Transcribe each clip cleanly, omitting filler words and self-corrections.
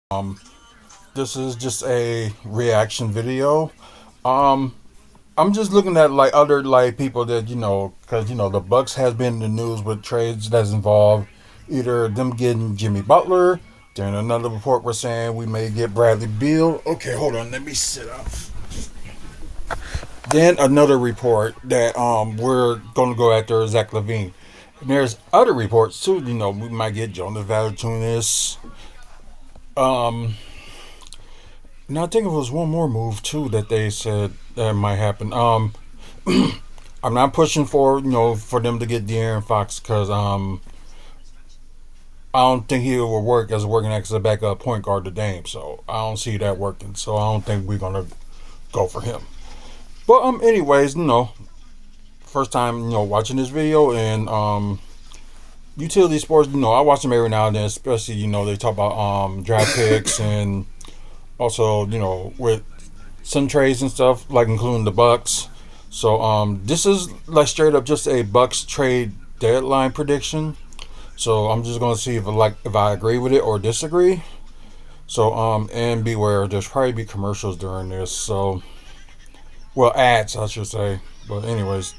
Um, this is just a reaction video. Um, I'm just looking at like other like people that because the Bucks has been in the news with trades that's involved either them getting Jimmy Butler. Then another report was saying we may get Bradley Beal. Okay, hold on, let me sit up. Then another report that we're gonna go after Zach Levine. And there's other reports too. We might get Jonas Valanciunas. Um, Now I think it was one more move too that they said that might happen. I'm not pushing for for them to get De'Aaron Fox because I don't think he will work as working as a backup point guard to Dame. So I don't see that working. So I don't think we're gonna go for him. But anyways, first time watching this video and utility sports. I watch them every now and then, especially they talk about draft picks and also with some trades and stuff, like including the Bucks. So this is like straight up just a Bucks trade deadline prediction. So I'm just gonna see if I agree with it or disagree. So and beware, there's probably be commercials during this. So well, ads I should say. But anyways,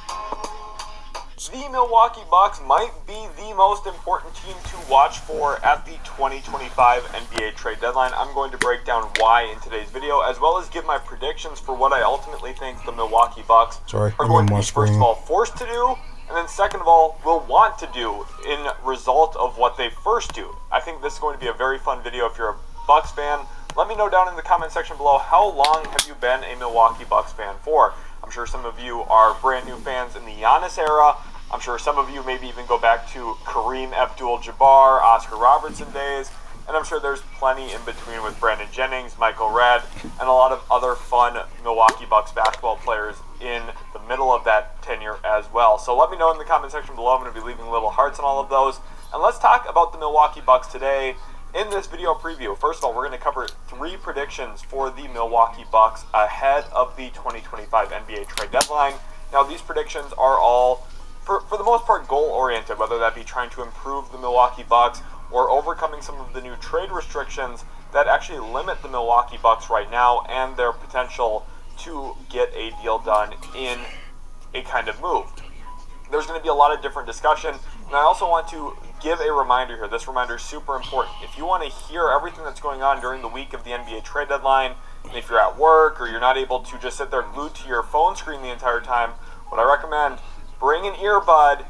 The Milwaukee Bucks might be the most important team to watch for at the 2025 NBA trade deadline. I'm going to break down why in today's video, as well as give my predictions for what I ultimately think the Milwaukee Bucks are going to be, first of all, forced to do, and then second of all, will want to do in result of what they first do. I think this is going to be a very fun video if you're a Bucks fan. Let me know down in the comment section below, how long have you been a Milwaukee Bucks fan for? I'm sure some of you are brand new fans in the Giannis era. I'm sure some of you maybe even go back to Kareem Abdul-Jabbar, Oscar Robertson days, and I'm sure there's plenty in between with Brandon Jennings, Michael Redd, and a lot of other fun Milwaukee Bucks basketball players in the middle of that tenure as well. So let me know in the comment section below. I'm going to be leaving little hearts on all of those. And let's talk about the Milwaukee Bucks today in this video preview. First of all, we're going to cover 3 predictions for the Milwaukee Bucks ahead of the 2025 NBA trade deadline. Now, these predictions are all for the most part goal-oriented, whether that be trying to improve the Milwaukee Bucks or overcoming some of the new trade restrictions that actually limit the Milwaukee Bucks right now and their potential to get a deal done in a kind of move. There's going to be a lot of different discussion, and I also want to give a reminder here. This reminder is super important. If you want to hear everything that's going on during the week of the NBA trade deadline, and if you're at work or you're not able to just sit there glued to your phone screen the entire time, what I recommend, bring an earbud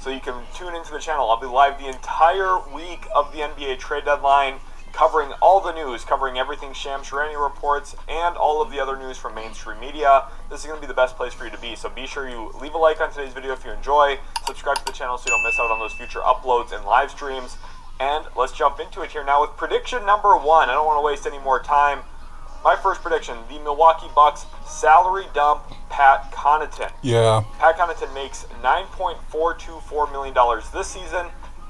so you can tune into the channel. I'll be live the entire week of the NBA trade deadline, covering all the news, covering everything Shams Charania reports, and all of the other news from mainstream media. This is going to be the best place for you to be, so be sure you leave a like on today's video if you enjoy, subscribe to the channel so you don't miss out on those future uploads and live streams, and let's jump into it here now with prediction number 1. I don't want to waste any more time. My first prediction, the Milwaukee Bucks salary dump Pat Connaughton. Yeah. Pat Connaughton makes $9.424 million this season,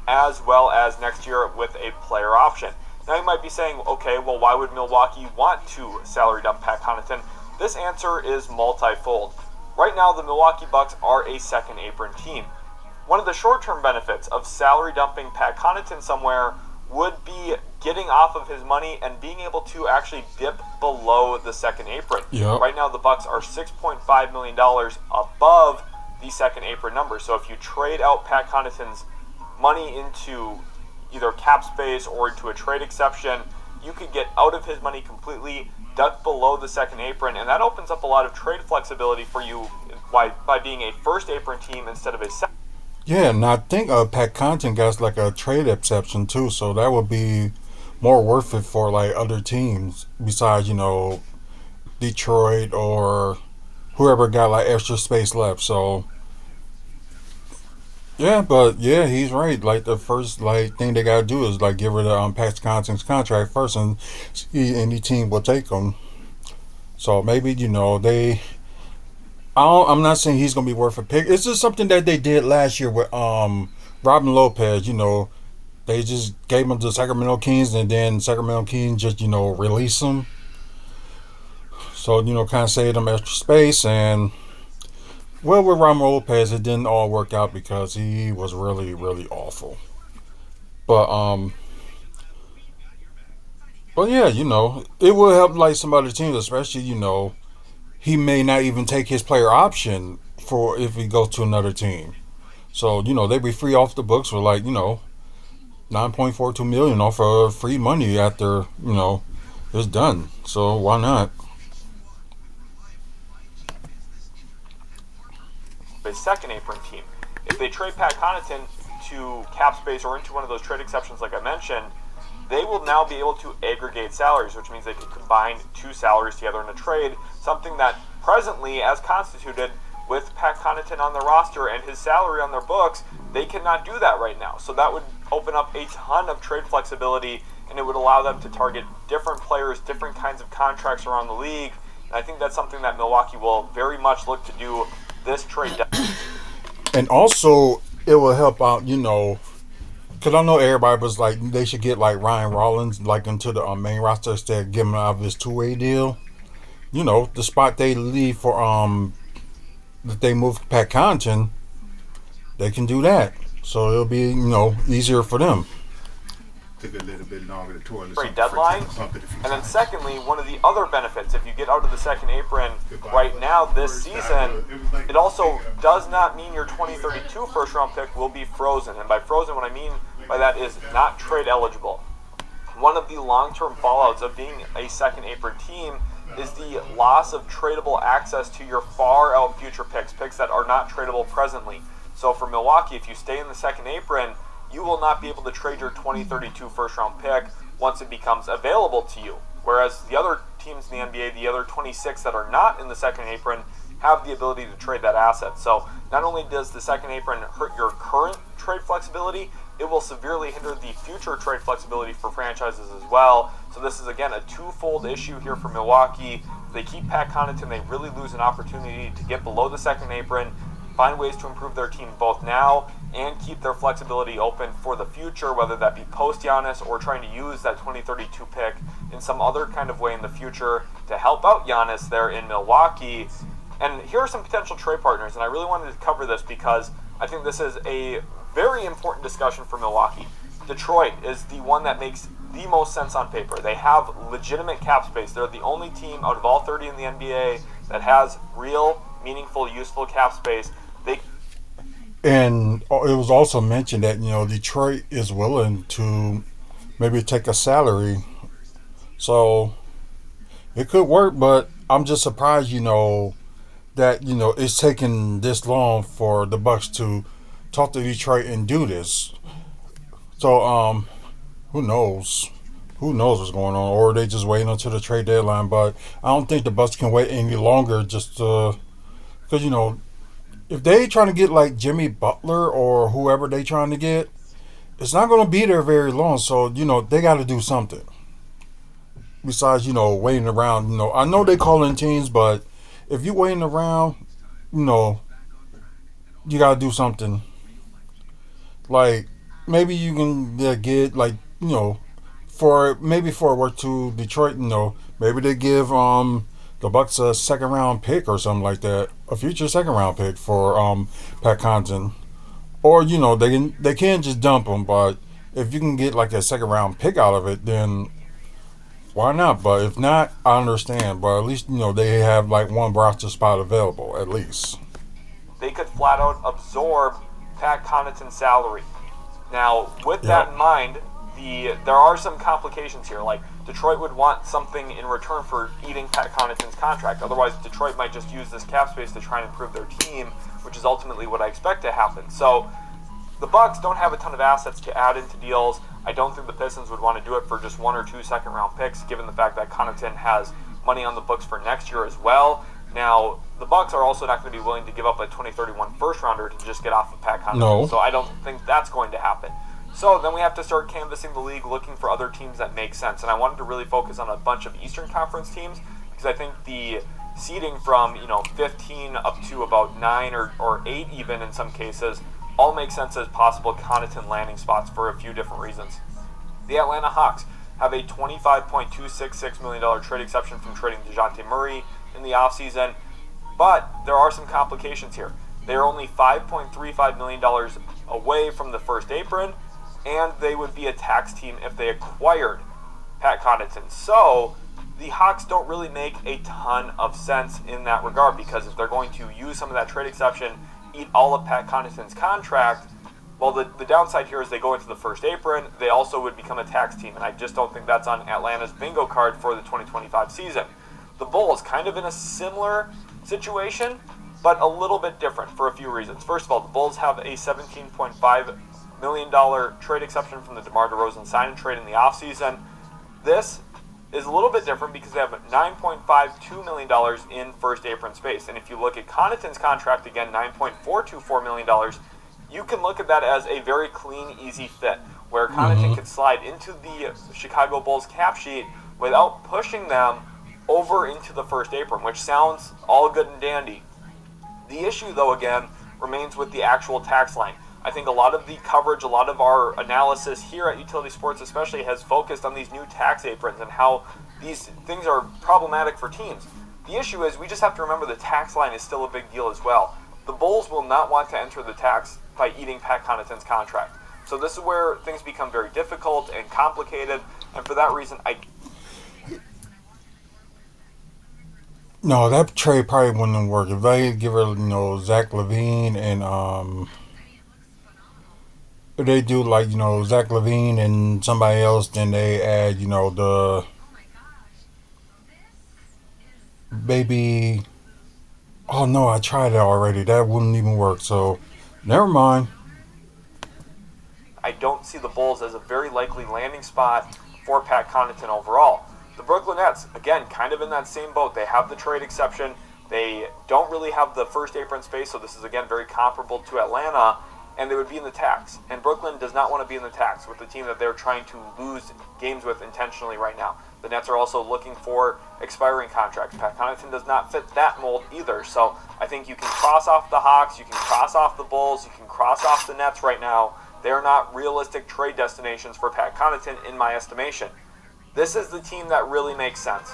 as well as next year with a player option. Now you might be saying, okay, well, why would Milwaukee want to salary dump Pat Connaughton? This answer is multifold. Right now, the Milwaukee Bucks are a second apron team. One of the short-term benefits of salary dumping Pat Connaughton somewhere would be getting off of his money and being able to actually dip below the second apron. Yep. Right now, the Bucks are $6.5 million above the second apron number. So if you trade out Pat Connaughton's money into either cap space or into a trade exception, you could get out of his money completely, duck below the second apron, and that opens up a lot of trade flexibility for you by being a first apron team instead of a second. Yeah, and I think Pat Connaughton got like a trade exception too, so that would be more worth it for like other teams besides Detroit or whoever got like extra space left. So yeah, but yeah, he's right. Like the first thing they gotta do is like get rid of Pat Connaughton's contract first, and any team will take him. So maybe they. I'm not saying he's gonna be worth a pick. It's just something that they did last year with Robin Lopez. They just gave him to Sacramento Kings, and then Sacramento Kings just release him. So kind of saved them extra space. And well, with Robin Lopez, it didn't all work out because he was really, really awful. But Well, yeah, it will help like some other teams, especially he may not even take his player option for if he goes to another team. So they be free off the books for like 9.42 million off of free money after it's done. So why not? A second apron team. If they trade Pat Connaughton to cap space or into one of those trade exceptions like I mentioned, they will now be able to aggregate salaries, which means they could combine two salaries together in a trade, something that presently, as constituted, with Pat Connaughton on their roster and his salary on their books, they cannot do that right now. So that would open up a ton of trade flexibility, and it would allow them to target different players, different kinds of contracts around the league. And I think that's something that Milwaukee will very much look to do this trade. And also, it will help out, because I know everybody was like, they should get like Ryan Rollins like into the main roster instead of giving him out of his two-way deal. The spot they leave for that they move Pat Connaughton, they can do that. So it'll be easier for them. Took a little bit longer to toilet Trade deadline. And then secondly, one of the other benefits, if you get out of the second apron right now this season, it also does not mean your 2032 first round pick will be frozen. And by frozen, what I mean by that is not trade eligible. One of the long-term fallouts of being a second apron team is the loss of tradable access to your far out future picks that are not tradable presently. So for Milwaukee, if you stay in the second apron, you will not be able to trade your 2032 first round pick once it becomes available to you. Whereas the other teams in the NBA, the other 26 that are not in the second apron, have the ability to trade that asset. So not only does the second apron hurt your current trade flexibility, it will severely hinder the future trade flexibility for franchises as well. So this is, again, a twofold issue here for Milwaukee. If they keep Pat Connaughton, they really lose an opportunity to get below the second apron, find ways to improve their team both now and keep their flexibility open for the future, whether that be post Giannis or trying to use that 2032 pick in some other kind of way in the future to help out Giannis there in Milwaukee. And here are some potential trade partners, and I really wanted to cover this because I think this is a very important discussion for Milwaukee. Detroit is the one that makes the most sense on paper. They have legitimate cap space. They're the only team out of all 30 in the NBA that has real, meaningful, useful cap space. And it was also mentioned that Detroit is willing to maybe take a salary, so it could work. But I'm just surprised, that it's taking this long for the Bucks to talk to Detroit and do this. So who knows? Who knows what's going on? Or they just waiting until the trade deadline. But I don't think the Bucks can wait any longer. Just because if they trying to get like Jimmy Butler or whoever they trying to get, it's not going to be there very long. So they got to do something besides waiting around. I know they calling teams, but if you waiting around, you got to do something. Like maybe you can get like for a work to Detroit. Maybe they give the Bucks a second round pick or something like that, a future second round pick for Pat Connaughton, or they can't just dump him. But if you can get like a second round pick out of it, then why not? But if not, I understand. But at least they have like one roster spot available at least. They could flat out absorb Pat Connaughton's salary. Now, with that in mind, there are some complications here. Like Detroit would want something in return for eating Pat Connaughton's contract. Otherwise, Detroit might just use this cap space to try and improve their team, which is ultimately what I expect to happen. So the Bucks don't have a ton of assets to add into deals. I don't think the Pistons would want to do it for just 1 or 2 second-round picks, given the fact that Connaughton has money on the books for next year as well. Now, the Bucks are also not going to be willing to give up a 2031 first-rounder to just get off of Pat Connaughton. No. So I don't think that's going to happen. So then we have to start canvassing the league, looking for other teams that make sense. And I wanted to really focus on a bunch of Eastern Conference teams because I think the seeding from 15 up to about 9 or 8 even in some cases all make sense as possible Connaughton landing spots for a few different reasons. The Atlanta Hawks have a $25.266 million trade exception from trading DeJounte Murray in the offseason, but there are some complications here. They are only $5.35 million away from the first apron, and they would be a tax team if they acquired Pat Connaughton. So the Hawks don't really make a ton of sense in that regard, because if they're going to use some of that trade exception, eat all of Pat Connaughton's contract, well, the downside here is they go into the first apron. They also would become a tax team, and I just don't think that's on Atlanta's bingo card for the 2025 season. The Bulls, kind of in a similar situation, but a little bit different for a few reasons. First of all, the Bulls have a $17.5 million trade exception from the DeMar DeRozan sign-and-trade in the offseason. This is a little bit different because they have $9.52 million in first apron space. And if you look at Connaughton's contract, again, $9.424 million, you can look at that as a very clean, easy fit, where Connaughton could slide into the Chicago Bulls cap sheet without pushing them over into the first apron, which sounds all good and dandy. The issue, though, again, remains with the actual tax line. I think a lot of the coverage, a lot of our analysis here at Utility Sports especially, has focused on these new tax aprons and how these things are problematic for teams. The issue is we just have to remember the tax line is still a big deal as well. The Bulls will not want to enter the tax by eating Pat Connaughton's contract. So this is where things become very difficult and complicated, and for that reason, No, that trade probably wouldn't work. If they give her, Zach LaVine and if they do like, Zach LaVine and somebody else, then they add, the baby. Oh no, I tried that already. That wouldn't even work. So, never mind. I don't see the Bulls as a very likely landing spot for Pat Connaughton overall. The Brooklyn Nets, again, kind of in that same boat. They have the trade exception. They don't really have the first apron space, so this is, again, very comparable to Atlanta, and they would be in the tax. And Brooklyn does not want to be in the tax with the team that they're trying to lose games with intentionally right now. The Nets are also looking for expiring contracts. Pat Connaughton does not fit that mold either, so I think you can cross off the Hawks, you can cross off the Bulls, you can cross off the Nets right now. They are not realistic trade destinations for Pat Connaughton, in my estimation. This is the team that really makes sense.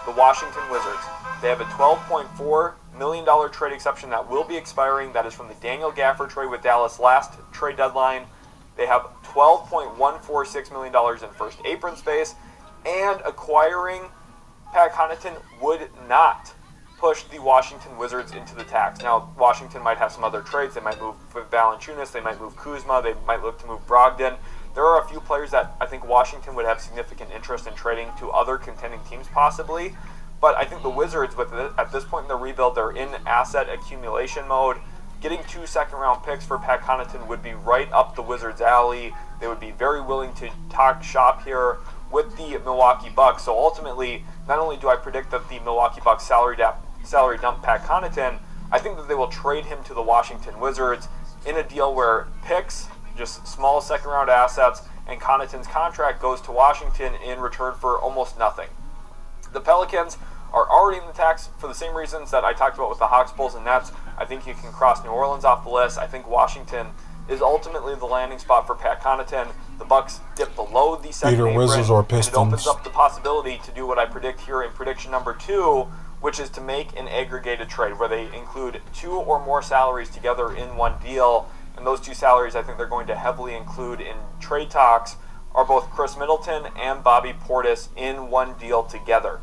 The Washington Wizards. They have a $12.4 million trade exception that will be expiring. That is from the Daniel Gafford trade with Dallas last trade deadline. They have $12.146 million in first apron space. And acquiring Pat Connaughton would not push the Washington Wizards into the tax. Now, Washington might have some other trades. They might move Valanciunas, they might move Kuzma, they might look to move Brogdon. There are a few players that I think Washington would have significant interest in trading to other contending teams possibly. But I think the Wizards, at this point in the rebuild, they're in asset accumulation mode. Getting 2 second-round picks for Pat Connaughton would be right up the Wizards' alley. They would be very willing to talk shop here with the Milwaukee Bucks. So ultimately, not only do I predict that the Milwaukee Bucks salary dump Pat Connaughton, I think that they will trade him to the Washington Wizards in a deal where picks, just small second-round assets, and Connaughton's contract goes to Washington in return for almost nothing. The Pelicans are already in the tax for the same reasons that I talked about with the Hawks, Bulls, and Nets. I think you can cross New Orleans off the list. I think Washington is ultimately the landing spot for Pat Connaughton. The Bucks dip below the second Either apron, Wizards or and it Pistons. opens up the possibility to do what I predict here in prediction number 2, which is to make an aggregated trade where they include 2 or more salaries together in one deal. And those 2 salaries I think they're going to heavily include in trade talks are both Chris Middleton and Bobby Portis in one deal together.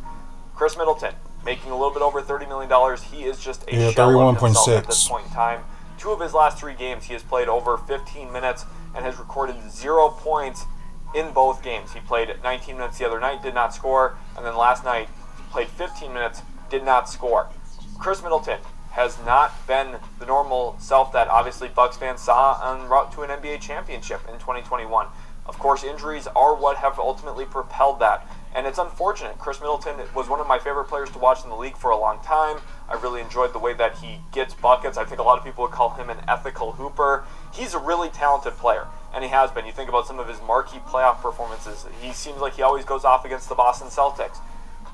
Chris Middleton making a little bit over $30 million. He is just a shell of himself at this point in time. 2 of his last 3 games, he has played over 15 minutes and has recorded 0 points in both games. He played 19 minutes the other night, did not score, and then last night played 15 minutes, did not score. Chris Middleton has not been the normal self that obviously Bucks fans saw en route to an NBA championship in 2021. Of course, injuries are what have ultimately propelled that, and it's unfortunate. Chris Middleton was one of my favorite players to watch in the league for a long time. I really enjoyed the way that he gets buckets. I think a lot of people would call him an ethical hooper. He's a really talented player, and he has been. You think about some of his marquee playoff performances. He seems like he always goes off against the Boston Celtics.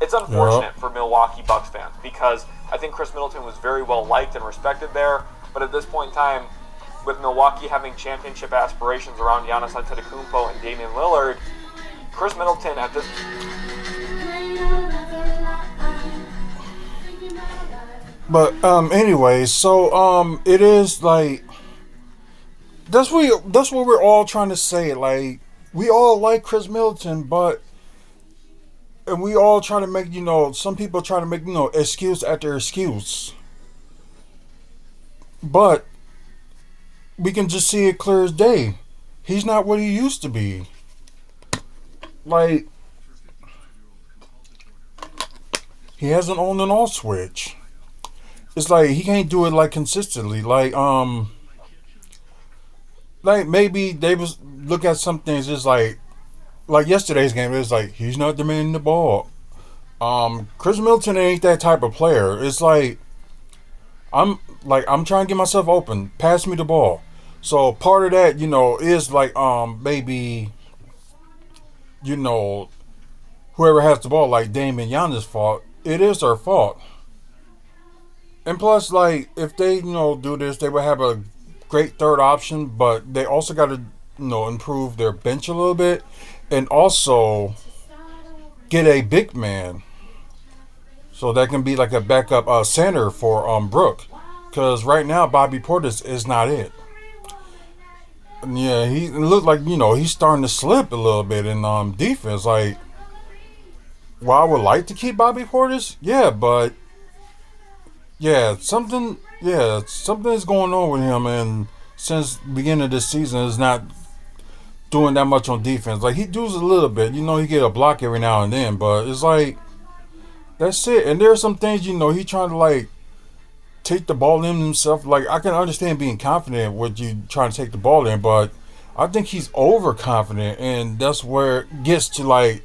It's unfortunate for Milwaukee Bucks fans because I think Chris Middleton was very well liked and respected there, but at this point in time, with Milwaukee having championship aspirations around Giannis Antetokounmpo and Damian Lillard, Chris Middleton at this... But anyway, so it is like that's what we're all trying to say. Like, we all like Chris Middleton, but And we all try to make, some people try to make, excuse after excuse. But we can just see it clear as day. He's not what he used to be. Like, he has an on and off switch. It's like he can't do it like consistently. Like maybe they was look at some things just like yesterday's game. It's like he's not demanding the ball. Chris Middleton ain't that type of player. It's like I'm trying to get myself open. Pass me the ball. So part of that, is like maybe whoever has the ball, like Dame and Giannis' fault. It is their fault. And plus, like if they do this, they would have a great third option. But they also got to improve their bench a little bit, and also get a big man. So that can be like a backup center for Brook. Because right now, Bobby Portis is not it. And yeah, he looked like, he's starting to slip a little bit in defense. Like, well, I would like to keep Bobby Portis. Yeah, but, something is going on with him. And since the beginning of this season, is not doing that much on defense. Like, he does a little bit. He get a block every now and then. But it's like, that's it. And there are some things, he trying to, like, take the ball in himself. Like, I can understand being confident with you trying to take the ball in, but I think he's overconfident, and that's where it gets to, like,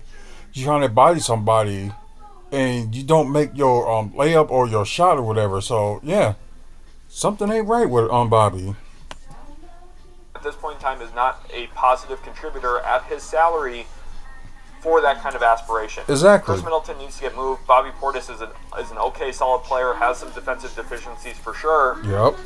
you're trying to body somebody, and you don't make your layup or your shot or whatever. So, yeah, something ain't right with Bobby. At this point in time, is not a positive contributor at his salary for that kind of aspiration. Exactly. Chris Middleton needs to get moved. Bobby Portis is an okay, solid player, has some defensive deficiencies for sure. Yep.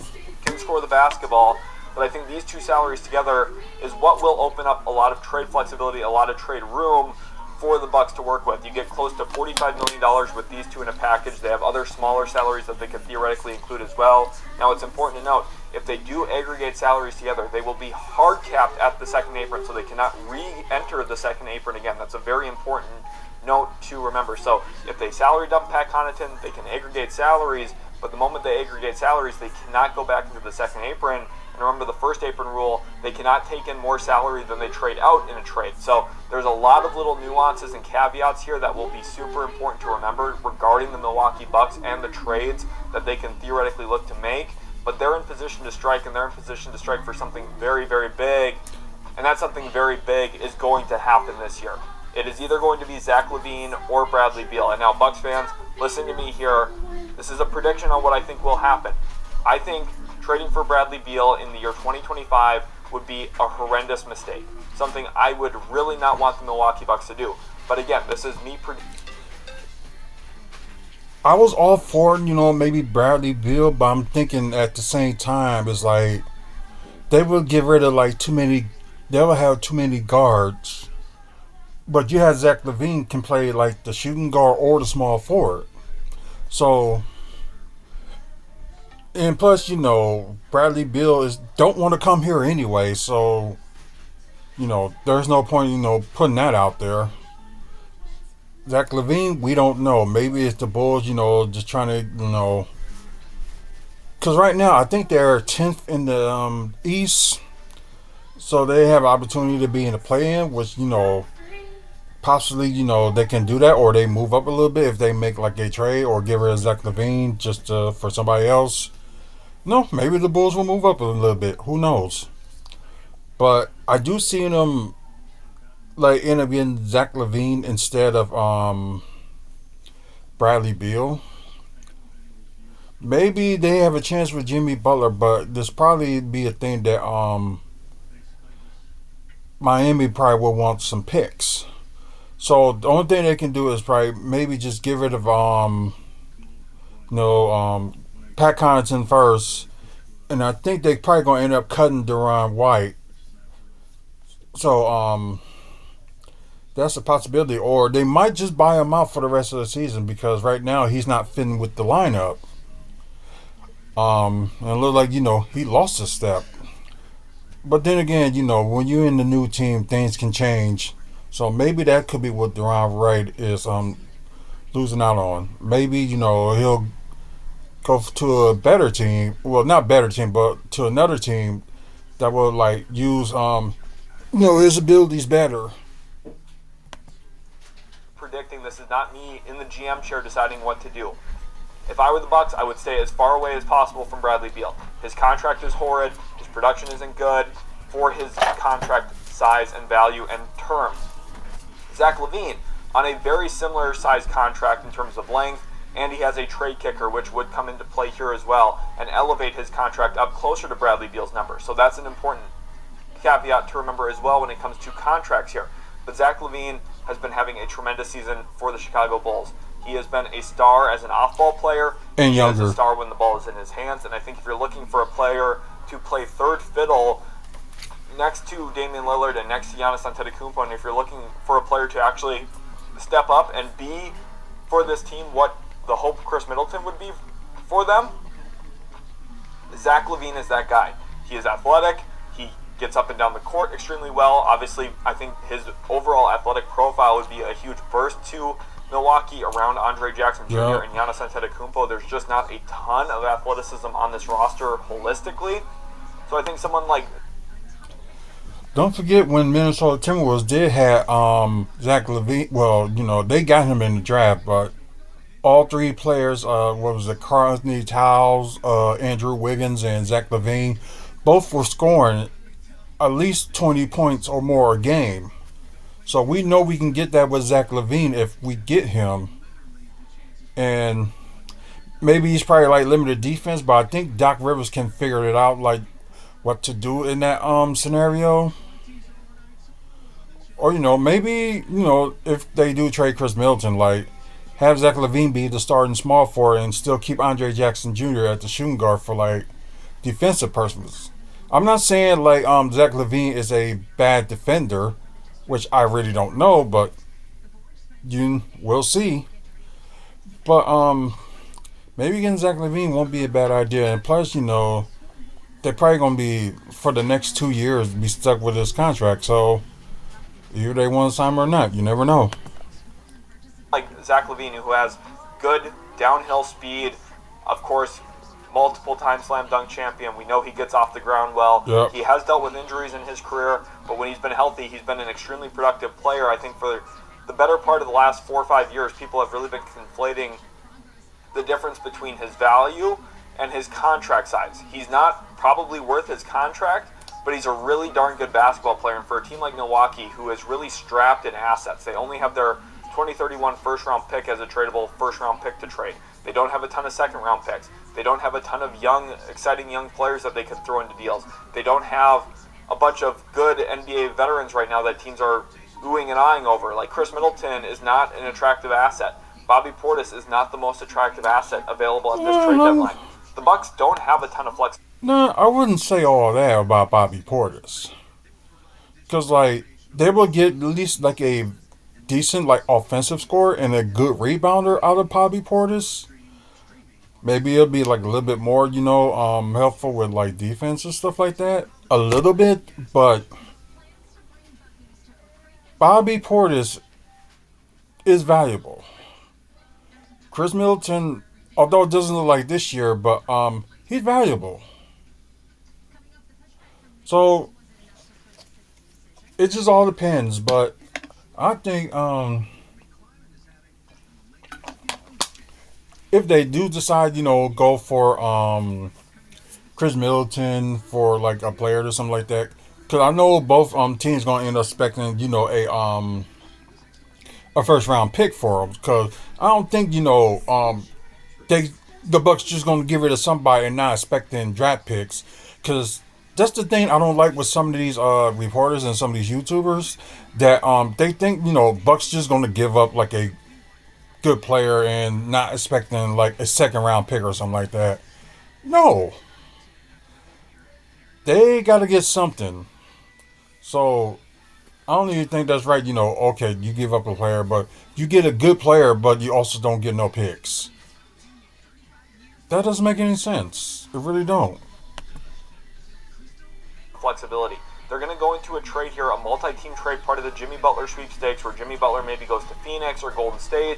Can score the basketball, but I think these two salaries together is what will open up a lot of trade flexibility, a lot of trade room for the Bucks to work with. You get close to $45 million with these two in a package. They have other smaller salaries that they could theoretically include as well. Now, it's important to note, if they do aggregate salaries together, they will be hard capped at the second apron, so they cannot re-enter the second apron again. That's a very important note to remember. So if they salary dump Pat Connaughton, they can aggregate salaries, but the moment they aggregate salaries, they cannot go back into the second apron. And remember the first apron rule, they cannot take in more salary than they trade out in a trade. So there's a lot of little nuances and caveats here that will be super important to remember regarding the Milwaukee Bucks and the trades that they can theoretically look to make. But they're in position to strike, and they're in position to strike for something very, very big. And that something very big is going to happen this year. It is either going to be Zach LaVine or Bradley Beal. And now, Bucks fans, listen to me here. This is a prediction on what I think will happen. I think trading for Bradley Beal in the year 2025 would be a horrendous mistake. Something I would really not want the Milwaukee Bucks to do. But again, this is me predicting. I was all for, maybe Bradley Beal, but I'm thinking at the same time, it's like they will get rid of they will have too many guards. But you have Zach LaVine can play like the shooting guard or the small forward. So, and plus, Bradley Beal don't want to come here anyway, so, there's no point, putting that out there. Zach LaVine, we don't know. Maybe it's the Bulls, just trying to, because right now I think they're 10th in the East, so they have opportunity to be in the play-in, which possibly they can do that, or they move up a little bit if they make like a trade or give rid of Zach LaVine just for somebody else. No, maybe the Bulls will move up a little bit. Who knows? But I do see them like end up getting Zach LaVine instead of Bradley Beal. Maybe they have a chance with Jimmy Butler, but this probably be a thing that Miami probably will want some picks. So the only thing they can do is probably maybe just get rid of Pat Connaughton first, and I think they probably gonna end up cutting Deron White. So that's a possibility, or they might just buy him out for the rest of the season because right now he's not fitting with the lineup. And it looked like he lost a step. But then again, when you're in the new team, things can change. So maybe that could be what Deron Wright is losing out on. Maybe he'll go to a better team. Well, not better team, but to another team that will like use his abilities better. Predicting this is not me in the GM chair deciding what to do. If I were the Bucks, I would stay as far away as possible from Bradley Beal. His contract is horrid. His production isn't good for his contract size and value and terms. Zach LaVine on a very similar size contract in terms of length, and he has a trade kicker, which would come into play here as well and elevate his contract up closer to Bradley Beal's number. So that's an important caveat to remember as well when it comes to contracts here. But Zach LaVine has been having a tremendous season for the Chicago Bulls. He has been a star as an off-ball player. And younger. He is a star when the ball is in his hands. And I think if you're looking for a player to play third fiddle next to Damian Lillard and next to Giannis Antetokounmpo, and if you're looking for a player to actually step up and be for this team what the hope Chris Middleton would be for them, Zach LaVine is that guy. He is athletic. He gets up and down the court extremely well. Obviously, I think his overall athletic profile would be a huge burst to Milwaukee around Andre Jackson Jr. and Giannis Antetokounmpo. There's just not a ton of athleticism on this roster holistically. So I think someone like... Don't forget when Minnesota Timberwolves did have Zach LaVine. Well, they got him in the draft, but all three players, Karl Anthony Towns, Andrew Wiggins, and Zach LaVine, both were scoring at least 20 points or more a game. So we know we can get that with Zach LaVine if we get him. And maybe he's probably like limited defense, but I think Doc Rivers can figure it out, like what to do in that scenario. Or maybe if they do trade Chris Middleton, like have Zach LaVine be the starting small forward and still keep Andre Jackson Jr. at the shooting guard for like defensive purposes. I'm not saying like Zach LaVine is a bad defender, which I really don't know, but we'll see. But maybe getting Zach LaVine won't be a bad idea. And plus, they're probably gonna be for the next 2 years be stuck with this contract. So either they want to sign him or not. You never know. Like Zach LaVine, who has good downhill speed, of course, multiple-time slam dunk champion. We know he gets off the ground well. Yep. He has dealt with injuries in his career, but when he's been healthy, he's been an extremely productive player. I think for the better part of the last 4 or 5 years, people have really been conflating the difference between his value and his contract size. He's not probably worth his contract, but he's a really darn good basketball player. And for a team like Milwaukee, who is really strapped in assets, they only have their 2031 first-round pick as a tradable first-round pick to trade. They don't have a ton of second-round picks. They don't have a ton of young, exciting young players that they could throw into deals. They don't have a bunch of good NBA veterans right now that teams are oohing and eyeing over. Like Chris Middleton is not an attractive asset. Bobby Portis is not the most attractive asset available at this trade deadline. The Bucks don't have a ton of flex. No, I wouldn't say all that about Bobby Portis. Because, like, they will get at least, like, a decent, like, offensive score and a good rebounder out of Bobby Portis. Maybe it'll be, like, a little bit more, helpful with, like, defense and stuff like that. A little bit, but Bobby Portis is valuable. Chris Middleton, although it doesn't look like this year, but he's valuable. So it just all depends, but I think if they do decide, go for Chris Middleton for like a player or something like that, because I know both teams gonna end up expecting a first round pick for him, because I don't think the Bucks just gonna give it to somebody and not expecting draft picks, because that's the thing I don't like with some of these reporters and some of these YouTubers, that they think Bucks just gonna give up like a good player and not expecting like a second round pick or something like that. No, they gotta get something. So I don't even think that's right. Okay, you give up a player, but you get a good player, but you also don't get no picks. That doesn't make any sense. It really don't. Flexibility. they're going to go into a trade here, a multi-team trade, part of the Jimmy Butler sweepstakes, where Jimmy Butler maybe goes to Phoenix or Golden State,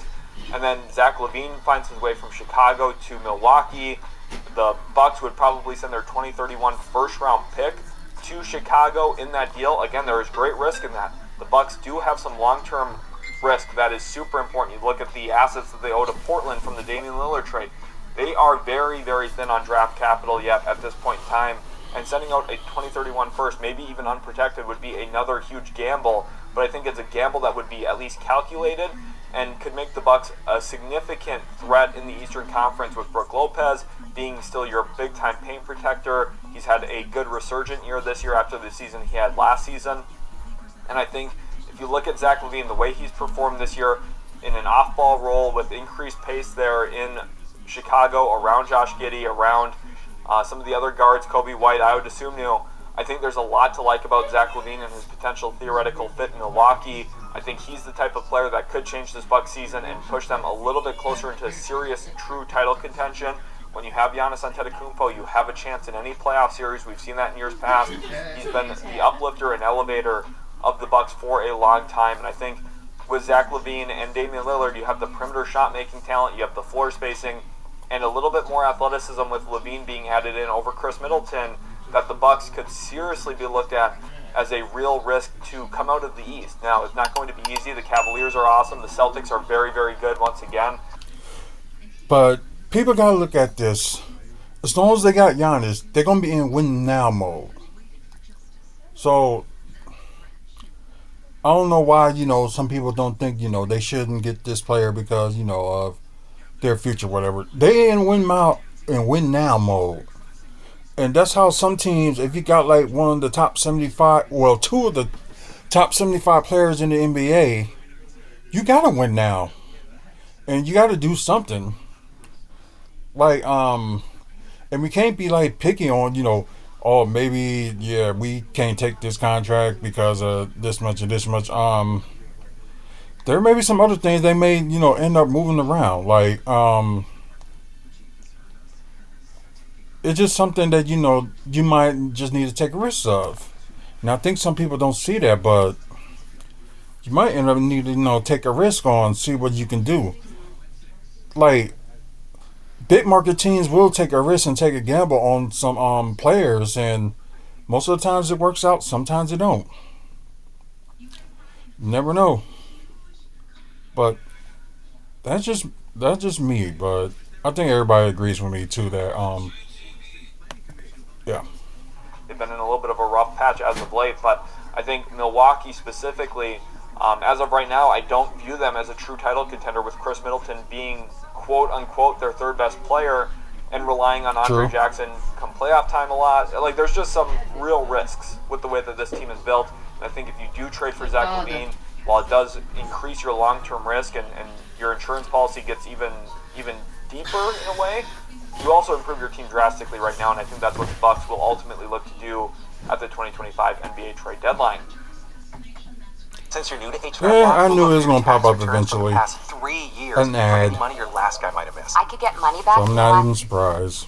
and then Zach LaVine finds his way from Chicago to Milwaukee. The Bucks would probably send their 2031 first-round pick to Chicago in that deal. Again, there is great risk in that. The Bucks do have some long-term risk that is super important. You look at the assets that they owe to Portland from the Damian Lillard trade. They are very, very thin on draft capital yet at this point in time, and sending out a 2031 first, maybe even unprotected, would be another huge gamble. But I think it's a gamble that would be at least calculated and could make the Bucks a significant threat in the Eastern Conference, with Brook Lopez being still your big-time paint protector. He's had a good resurgent year this year after the season he had last season. And I think if you look at Zach LaVine, the way he's performed this year in an off-ball role with increased pace there in Chicago, around Josh Giddey, around some of the other guards, Kobe White, Ayo Dosunmu, I think there's a lot to like about Zach LaVine and his potential theoretical fit in Milwaukee. I think he's the type of player that could change this Bucks season and push them a little bit closer into serious, true title contention. When you have Giannis Antetokounmpo, you have a chance in any playoff series. We've seen that in years past. He's been the uplifter and elevator of the Bucks for a long time, and I think with Zach LaVine and Damian Lillard, you have the perimeter shot-making talent, you have the floor spacing, and a little bit more athleticism with LaVine being added in over Chris Middleton, that the Bucks could seriously be looked at as a real risk to come out of the East. Now, it's not going to be easy. The Cavaliers are awesome. The Celtics are very, very good once again. But people got to look at this. As long as they got Giannis, they're going to be in win now mode. So, I don't know why, some people don't think, they shouldn't get this player because, of their future, whatever. They in win now mode. And that's how some teams, if you got like one of the top 75, well, two of the top 75 players in the NBA, you got to win now. And you got to do something. Like, and we can't be like picky on, oh, maybe, yeah, we can't take this contract because of this much and this much. There may be some other things they may, end up moving around. Like, it's just something that, you might just need to take a risk of. And I think some people don't see that, but you might end up needing to, take a risk on, see what you can do. Like, big market teams will take a risk and take a gamble on some players, and most of the times it works out, sometimes it don't. You never know. But that's just me, but I think everybody agrees with me too that yeah. They've been in a little bit of a rough patch as of late, but I think Milwaukee specifically, as of right now, I don't view them as a true title contender, with Chris Middleton being quote-unquote their third best player and relying on Andre Jackson come playoff time a lot. Like, there's just some real risks with the way that this team is built. And I think if you do trade for Zach LaVine, while it does increase your long-term risk and your insurance policy gets even deeper in a way, you also improve your team drastically right now, and I think that's what the Bucks will ultimately look to do at the 2025 NBA trade deadline. Since you're new to HVAC, yeah, I knew it was going to pop up eventually. The past 3 years, an ad. any money your last guy might have missed. I could get money back. So I'm not even surprised.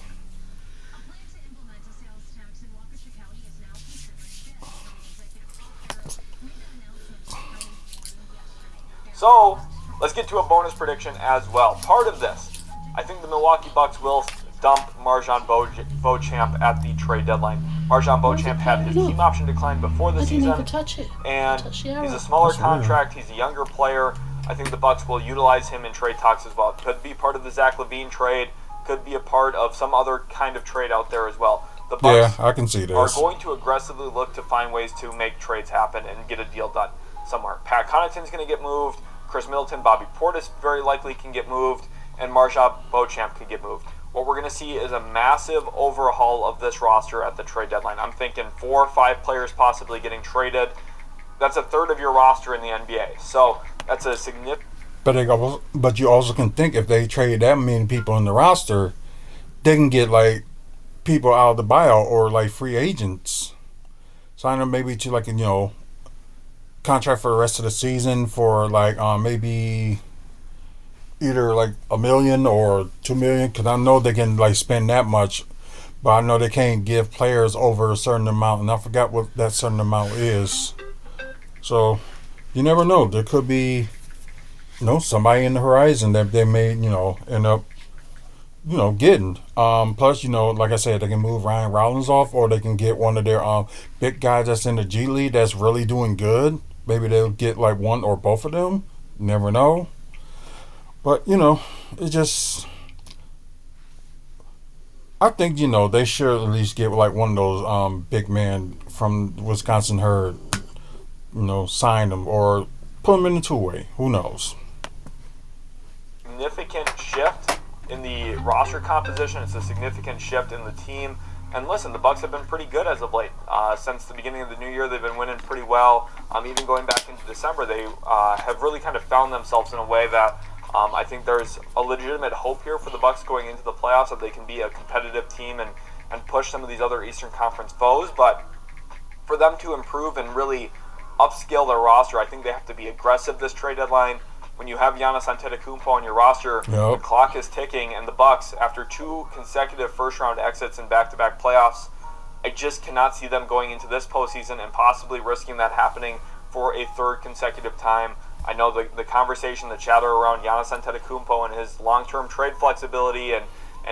So, let's get to a bonus prediction as well. Part of this, I think the Milwaukee Bucks will dump MarJon Beauchamp at the trade deadline. MarJon Beauchamp had his team option decline before the season, and he's a smaller contract. He's a younger player. I think the Bucks will utilize him in trade talks as well. Could be part of the Zach LaVine trade. Could be a part of some other kind of trade out there as well. The Bucks I can see this. are going to aggressively look to find ways to make trades happen and get a deal done somewhere. Pat Connaughton's going to get moved. Chris Middleton, Bobby Portis very likely can get moved, and MarJon Beauchamp can get moved. What we're going to see is a massive overhaul of this roster at the trade deadline. I'm thinking 4 or 5 players possibly getting traded. That's a third of your roster in the NBA. So that's a significant... But you also can think if they trade that many people in the roster, they can get like people out of the buyout or like free agents. Sign them maybe to like contract for the rest of the season for like maybe either like $1 million or $2 million, because I know they can like spend that much. but I know they can't give players over a certain amount, and I forgot what that certain amount is. So you never know. There could be, somebody in the horizon that they may, end up, getting. Plus, like I said, they can move Ryan Rollins off, or they can get one of their big guys that's in the G League that's really doing good. Maybe they'll get like one or both of them. Never know. But it just. I think they should at least get like one of those big men from Wisconsin Herd, sign them or put them in the two-way. Who knows? Significant shift in the roster composition. It's a significant shift in the team. And listen, the Bucks have been pretty good as of late. Since the beginning of the new year, they've been winning pretty well. Even going back into December, they have really kind of found themselves in a way that I think there's a legitimate hope here for the Bucks going into the playoffs, that they can be a competitive team and push some of these other Eastern Conference foes. But for them to improve and really upscale their roster, I think they have to be aggressive this trade deadline. When you have Giannis Antetokounmpo on your roster, the clock is ticking, and the Bucks, after 2 consecutive first-round exits in back-to-back playoffs, I just cannot see them going into this postseason and possibly risking that happening for a 3rd consecutive time. I know the conversation, the chatter around Giannis Antetokounmpo and his long-term trade flexibility, and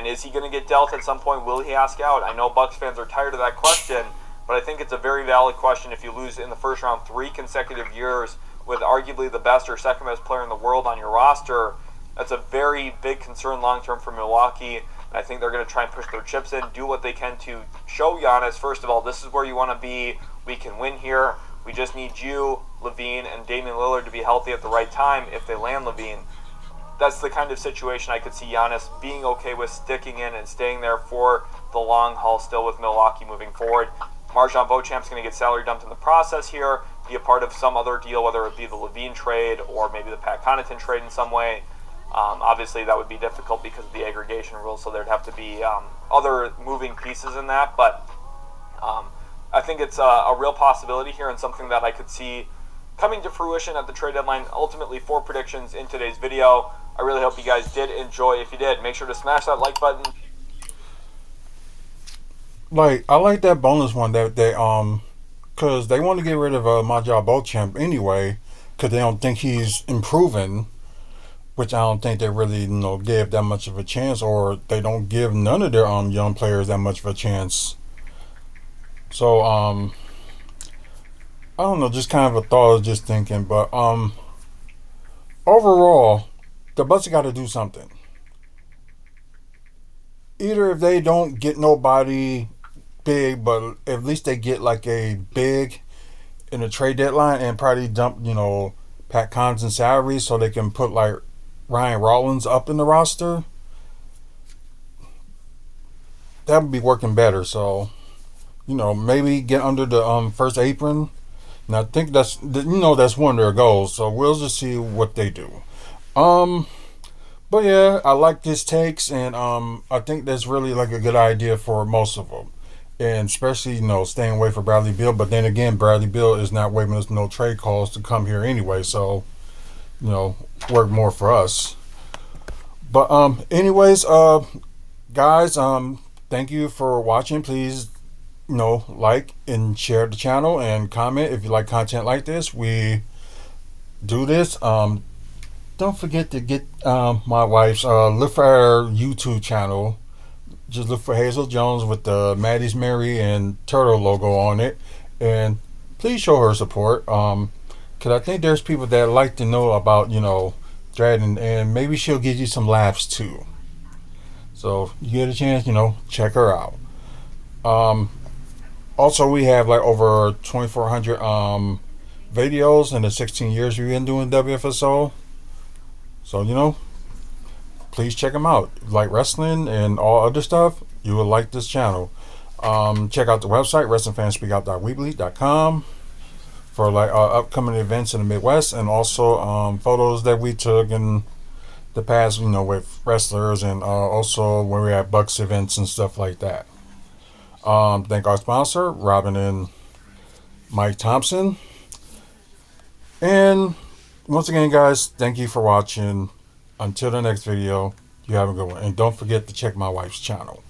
is he going to get dealt at some point? Will he ask out? I know Bucks fans are tired of that question, but I think it's a very valid question if you lose in the first round 3 consecutive years with arguably the best or second best player in the world on your roster. That's a very big concern long-term for Milwaukee. And I think they're going to try and push their chips in, do what they can to show Giannis, first of all, this is where you want to be. We can win here. We just need you, Levine, and Damian Lillard to be healthy at the right time if they land Levine. That's the kind of situation I could see Giannis being okay with, sticking in and staying there for the long haul still with Milwaukee moving forward. Marjon Beauchamp's going to get salary dumped in the process here, be a part of some other deal, whether it be the Levine trade or maybe the Pat Connaughton trade in some way. Obviously, that would be difficult because of the aggregation rules, so there'd have to be other moving pieces in that. But I think it's a real possibility here and something that I could see coming to fruition at the trade deadline. Ultimately, 4 predictions in today's video. I really hope you guys did enjoy. If you did, make sure to smash that like button. I like that bonus one that they because they want to get rid of Marjon Beauchamp anyway, because they don't think he's improving, which I don't think they really give that much of a chance, or they don't give none of their young players that much of a chance. So I don't know, just kind of a thought, I was just thinking, but overall, the Bucks got to do something. Either if they don't get nobody big, but at least they get like a big in the trade deadline and probably dump, Pat Connaughton's salary so they can put like Ryan Rollins up in the roster. That would be working better. So, maybe get under the first apron. And I think that's that's one of their goals. So we'll just see what they do. But yeah, I like his takes, and I think that's really like a good idea for most of them, and especially staying away from Bradley Beal. But then again, Bradley Beal is not waiving us no trade calls to come here anyway, so work more for us. But anyways, guys, thank you for watching. Please like and share the channel and comment if you like content like this. We do this. Don't forget to get my wife's look for her YouTube channel. Just look for Hazel Jones with the Maddie's Mary and Turtle logo on it, and please show her support. Cause I think there's people that like to know about Dradden, and maybe she'll give you some laughs too. So if you get a chance, check her out. Also, we have like over 2,400 videos in the 16 years we've been doing WFSO. So, please check them out. If you like wrestling and all other stuff, you will like this channel. Check out the website, wrestlingfanspeakout.weebly.com, for like upcoming events in the Midwest, and also photos that we took in the past, with wrestlers, and also when we had Bucks events and stuff like that. Thank our sponsor, Robin and Mike Thompson. And once again, guys, thank you for watching. Until the next video, you have a good one. And don't forget to check my wife's channel.